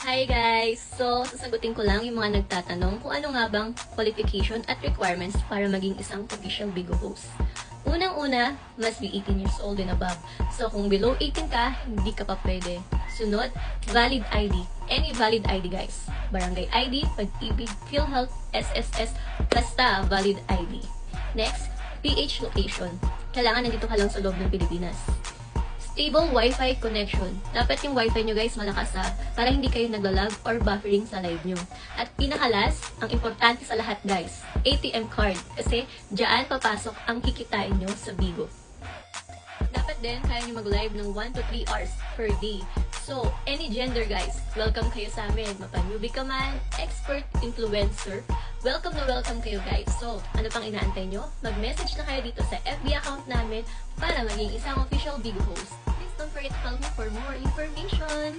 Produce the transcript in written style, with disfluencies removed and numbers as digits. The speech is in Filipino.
Hi guys! So, sasagutin ko lang yung mga nagtatanong kung ano nga bang qualification at requirements para maging isang official Bigo host. Unang-una, must be 18 years old and above. So, kung below 18 ka, hindi ka pa pwede. Sunod, valid ID. Any valid ID guys. Barangay ID, Pag-ibig, PhilHealth, SSS, basta valid ID. Next, PH location. Kailangan nandito ka lang sa loob ng Pilipinas. Stable Wi-Fi connection. Dapat yung Wi-Fi nyo guys malakas para hindi kayo naglalag or buffering sa live nyo. At pinakalas, ang importante sa lahat guys, ATM card. Kasi dyan papasok ang kikitain nyo sa Bigo. Dapat din kaya nyo mag-live ng 1 to 3 hours per day. So, any gender guys, welcome kayo sa amin. Mapa-newbie ka man, expert, influencer, welcome na welcome kayo guys. So, ano pang inaantay nyo? Mag-message na kayo dito sa FB account namin para maging isang official Bigo host. Please don't forget to follow me for more information.